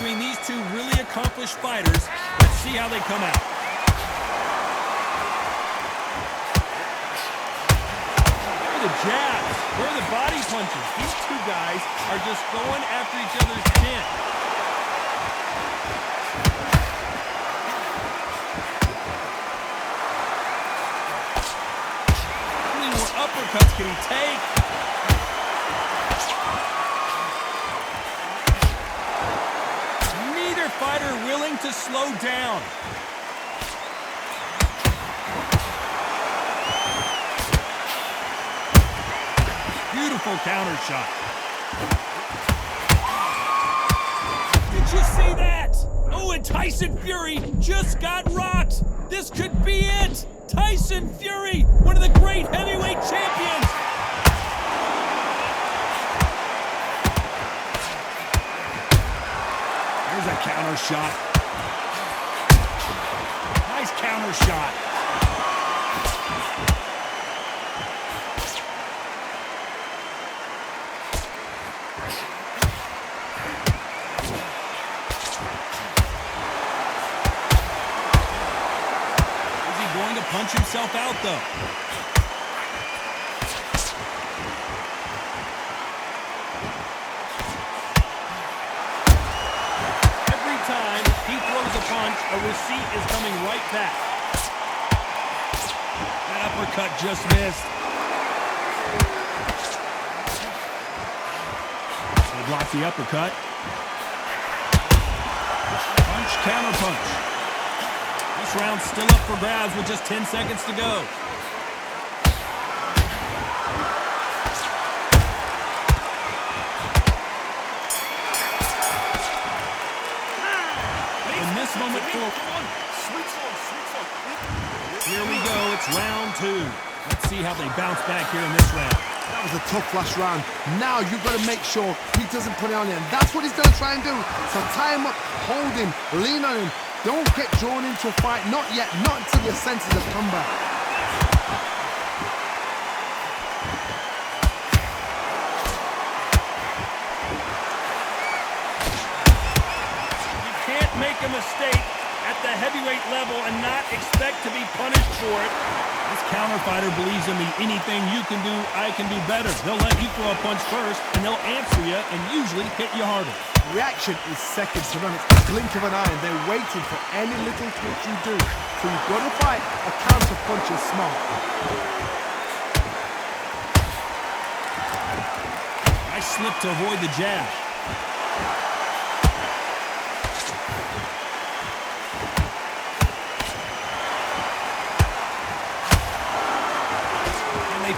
between these two really accomplished fighters. Let's see how they come out. Where are the jabs? Where are the body punches? These two guys are just going after each other's chin. How many more uppercuts can he take? Fighter willing to slow down. Beautiful counter shot. Did you see that? Oh, and Tyson Fury just got rocked. This could be it. Tyson Fury, one of the great heavyweight champions. There's a counter shot. Nice counter shot. Is he going to punch himself out, though? A receipt is coming right back. That uppercut just missed. They block the uppercut. Punch, counter punch. This round's still up for grabs with just 10 seconds to go. Moment for here we go. It's round two. Let's see how they bounce back here in this round. That was a tough last round. Now you've got to make sure he doesn't put it on him. That's what he's going to try and do. So tie him up, hold him, lean on him. Don't get drawn into a fight. Not yet. Not until your senses have come back. Make a mistake at the heavyweight level and not expect to be punished for it. This counter fighter believes in me. Anything you can do, I can do better. They'll let you throw a punch first, and they'll answer you and usually hit you harder. Reaction is seconds to run. It's the blink of an eye, and they're waiting for any little twitch you do. So you've got to fight a counter punch is smart. Nice slip to avoid the jab.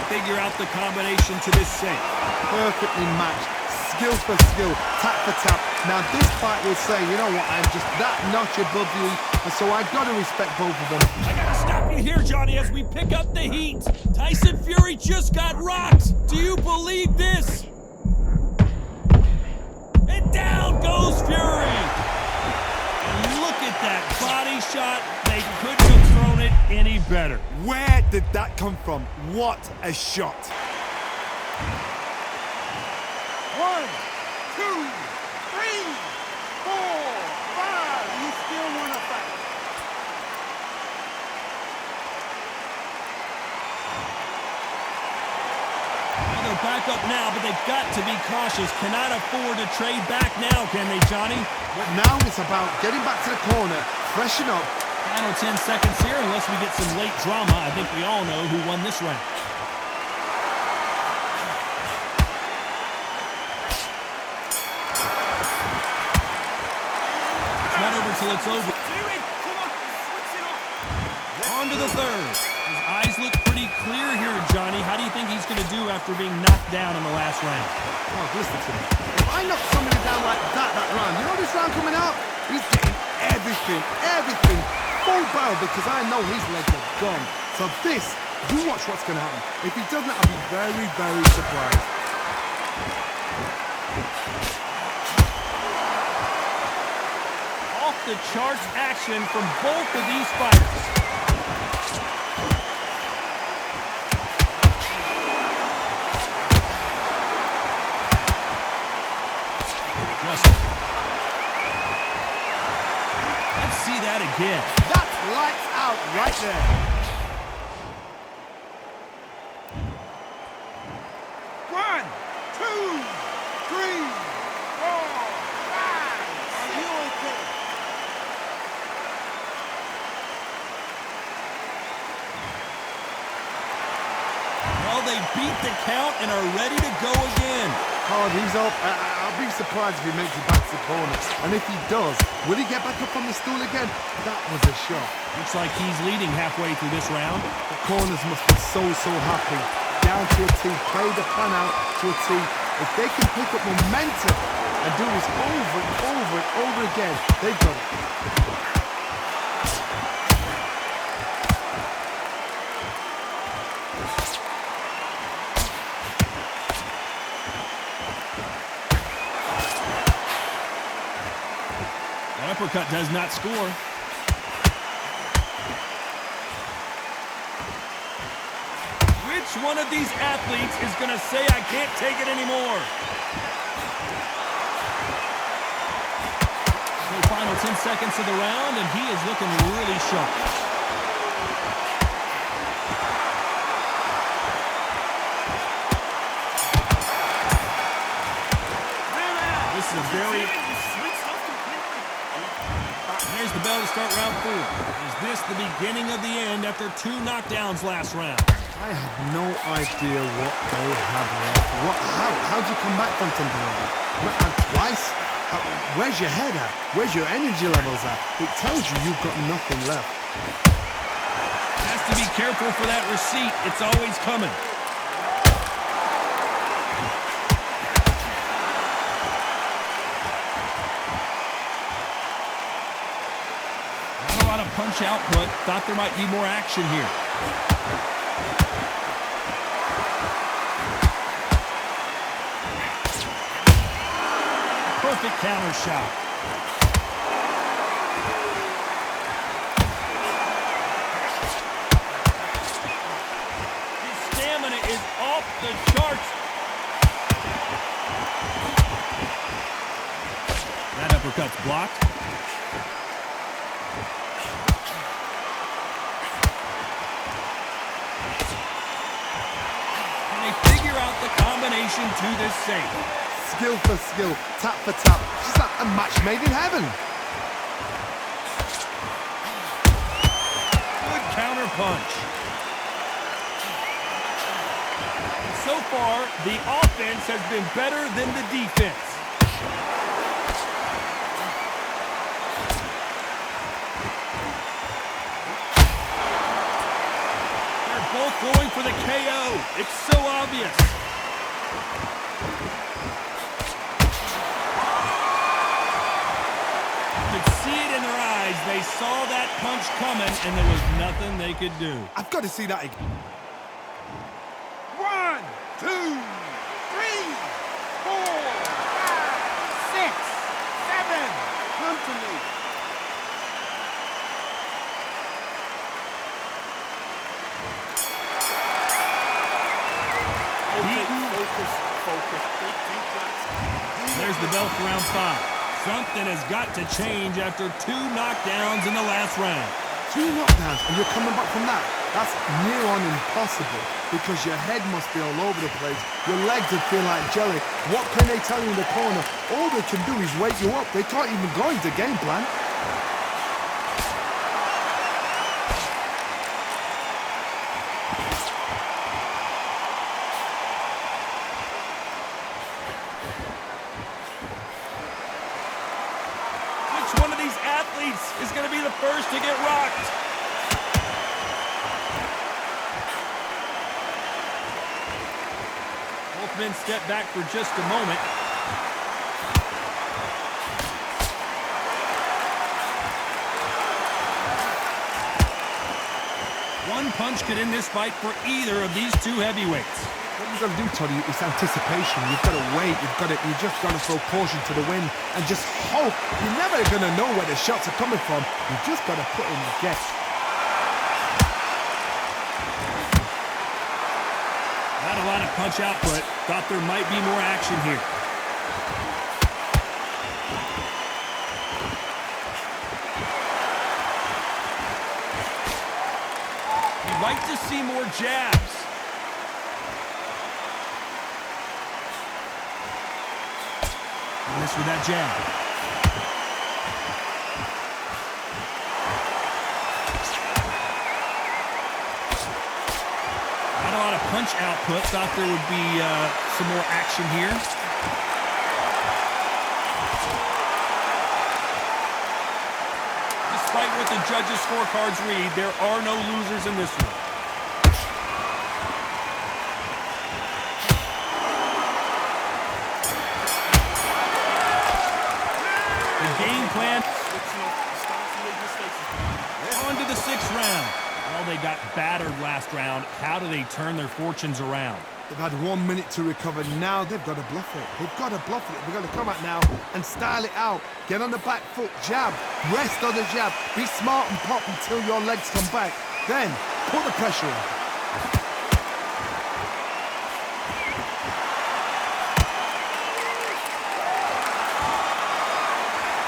Figure out the combination to this sink. Perfectly matched, skill for skill, tap for tap. Now this fight will say, you know what, I'm just that notch above you, and so I've got to respect both of them. I gotta stop you here, Johnny, as we pick up the heat. Tyson Fury just got rocked. Do you believe this? And down goes Fury. Look at that body shot. They couldn't have thrown it any better. Where did that come from? What a shot. 1, 2, 3, 4, 5. You still want to fight? Well, they're back up now, but they've got to be cautious. Cannot afford to trade back now, can they, Johnny? But now it's about getting back to the corner, freshen up. Final 10 seconds here, unless we get some late drama. I think we all know who won this round. It's not over till it's over. On to the third. His eyes look pretty clear here, Johnny. How do you think he's going to do after being knocked down in the last round? Oh, listen to me. If I knock somebody down like that round, you know this round coming out? He's getting everything, full barrel, because I know his legs are gone. So this, you watch what's going to happen. If he doesn't, I'll be very, very surprised. Off the charts action from both of these fighters. that again. That's lights out right there. One, two, three, four, five. Are you okay? Well, they beat the count and are ready to go again. Oh, he's up. I'll be surprised if he makes it back to the corner. And if he does, will he get back up on the stool again? That was a shot. Looks like he's leading halfway through this round. The corners must be so happy. Down to a T, play the plan out to a T. If they can pick up momentum and do this over and over and over again, they've got it. That uppercut does not score. Which one of these athletes is going to say, I can't take it anymore? The final 10 seconds of the round, and he is looking really sharp. This is a very... There's the bell to start round 4. Is this the beginning of the end after 2 knockdowns last round? I have no idea what they have left. How'd you come back from something like that? And twice? Where's your head at? Where's your energy levels at? It tells you you've got nothing left. Has to be careful for that receipt. It's always coming. Not a lot of punch output. Thought there might be more action here. Perfect counter shot. His stamina is off the charts. That uppercut's blocked. And they figure out the combination to this safe. Skill for skill, tap for tap. Just like a match made in heaven. Good counter punch. So far, the offense has been better than the defense. They're both going for the KO. It's so obvious. They saw that punch coming, and there was nothing they could do. I've got to see that again. 1, 2, 3, 4, 5, 6, 7. Come to me. Focus. There's the bell for round 5. Something has got to change after 2 knockdowns in the last round. 2 knockdowns and you're coming back from that? That's near on impossible because your head must be all over the place. Your legs would feel like jelly. What can they tell you in the corner? All they can do is wake you up. They can't even go into game plan. One of these athletes is going to be the first to get rocked. Both men step back for just a moment. One punch could end this fight for either of these 2 heavyweights. What you've got to do, Toddy, is anticipation. You've got to wait. You just got to throw caution to the wind and just hope. You're never going to know where the shots are coming from. You just got to put in the guess. Not a lot of punch output. Thought there might be more action here. like to see more jabs. Miss with that jab. Not a lot of punch output. Thought there would be some more action here. Despite what the judges' scorecards read, there are no losers in this one. Game plan. On to the 6th round. Well, they got battered last round. How do they turn their fortunes around? They've had 1 minute to recover. Now they've got to bluff it. They've got to bluff it. They've got to come out now and style it out. Get on the back foot, jab, rest on the jab. Be smart and pop until your legs come back. Then put the pressure on.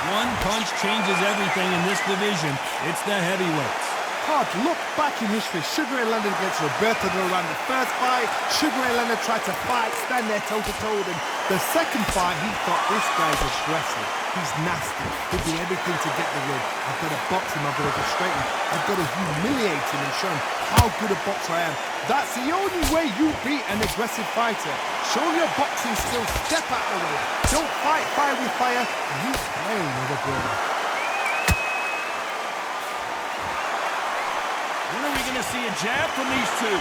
One punch changes everything in this division. It's the heavyweights. Hard look back in history. Sugar Ray Leonard against Roberto Duran. The first fight, Sugar Ray Leonard tried to fight, stand there toe-to-toe. And the second fight, he thought, this guy's aggressive. He's nasty. He'll do everything to get the win. I've got to box him. I've got to frustrate him. I've got to humiliate him and show him how good a boxer I am. That's the only way you beat an aggressive fighter. Show your boxing skills. Step out of the way. Don't fight fire with fire. He's playing with a brother. When are we going to see a jab from these two?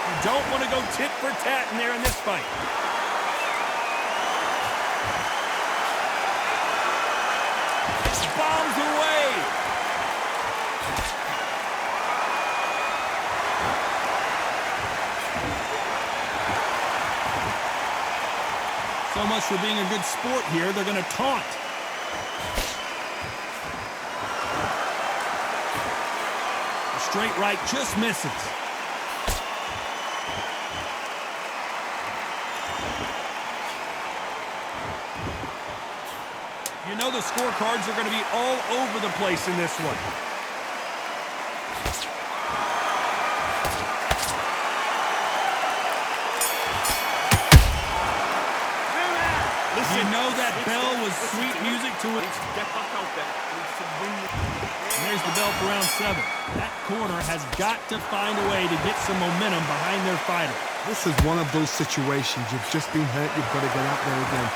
You don't want to go tit for tat in there in this fight. Bombs away. So much for being a good sport here. They're going to taunt. A straight right just misses. You know the scorecards are going to be all over the place in this one. You know that bell was sweet music to it. And there's the bell for round 7. That corner has got to find a way to get some momentum behind their fighter. This is one of those situations. You've just been hurt. You've got to get out there again.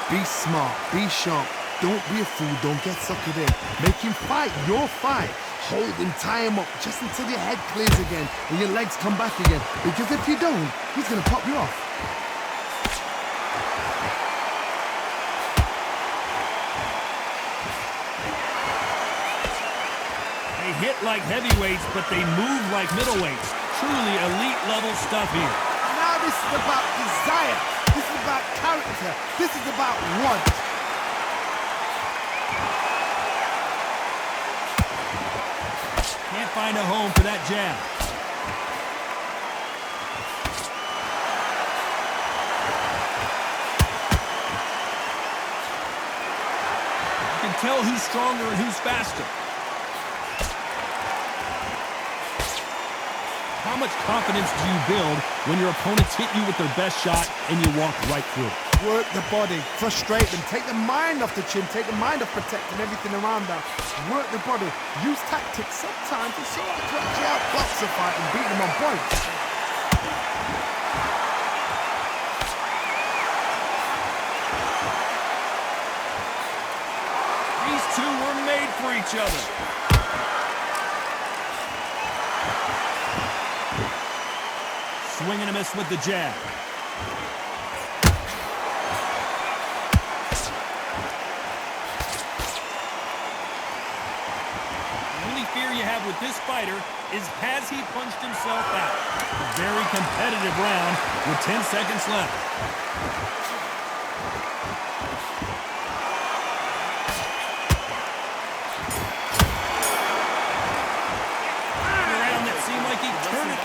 Be smart. Be sharp. Don't be a fool. Don't get suckered in. Make him fight your fight. Hold him, tie him up just until your head clears again and your legs come back again. Because if you don't, he's going to pop you off. They hit like heavyweights, but they move like middleweights. Truly elite level stuff here. Now this is about desire. This is about character. This is about want. Can't find a home for that jab. You can tell who's stronger and who's faster. How much confidence do you build when your opponents hit you with their best shot and you walk right through it? Work the body, frustrate them, take the mind off the chin, take the mind off protecting everything around that. Work the body, use tactics sometimes to sort of actually outbox a fight and beat them on points. These two were made for each other. Swing and a miss with the jab. The only fear you have with this fighter is, has he punched himself out? A very competitive round with 10 seconds left. A round that seemed like he turned it.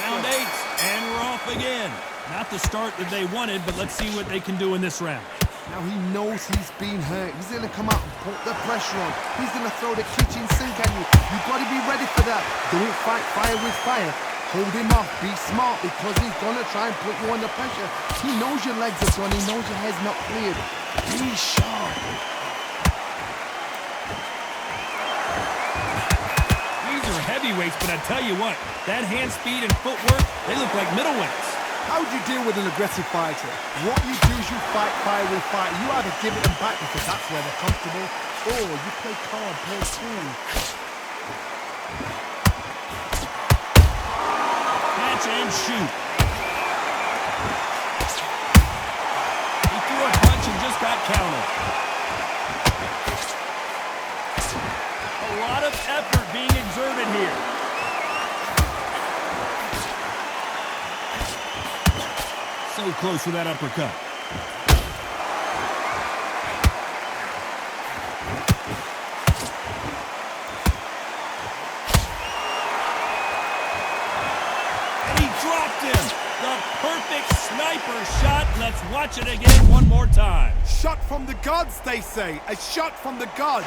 Round 8, and we're off again. Not the start that they wanted, but let's see what they can do in this round. Now he knows he's been hurt. He's going to come out and put the pressure on. He's going to throw the kitchen sink at you. You've got to be ready for that. Don't fight fire with fire. Hold him off. Be smart because he's going to try and put you under pressure. He knows your legs are gone. He knows your head's not cleared. Be sharp. These are heavyweights, but I tell you what, that hand speed and footwork, they look like middleweights. How do you deal with an aggressive fighter? What you do is you fight fire with fire. You either give it them back because that's where they're comfortable, or you play calm, play cool. Catch and shoot. He threw a punch and just got countered. A lot of effort being exerted here. So close with that uppercut. And he dropped him. The perfect sniper shot. Let's watch it again one more time. Shot from the gods, they say. A shot from the gods.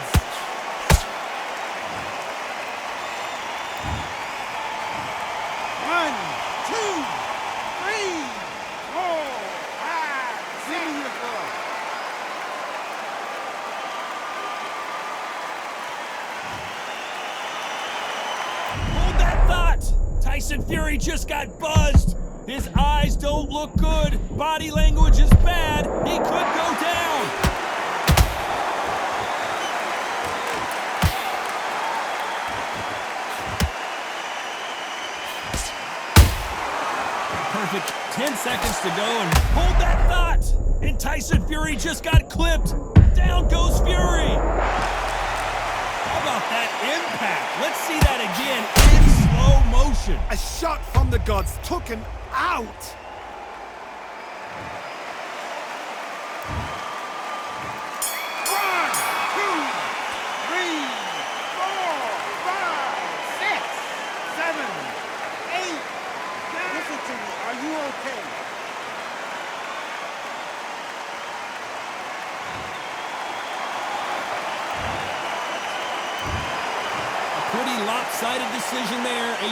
One, two, three, four, five, six. Hold that thought. Tyson Fury just got buzzed. His eyes don't look good. Body language is bad. He could go down. Perfect. 10 seconds to go, and hold that thought. And Tyson Fury just got clipped. Down goes Fury. How about that impact? Let's see that again in slow motion. A shot from the gods took him out. One, two, three, four, five, six, seven, eight, nine. Listen to me. Are you okay? Pretty lopsided decision there. A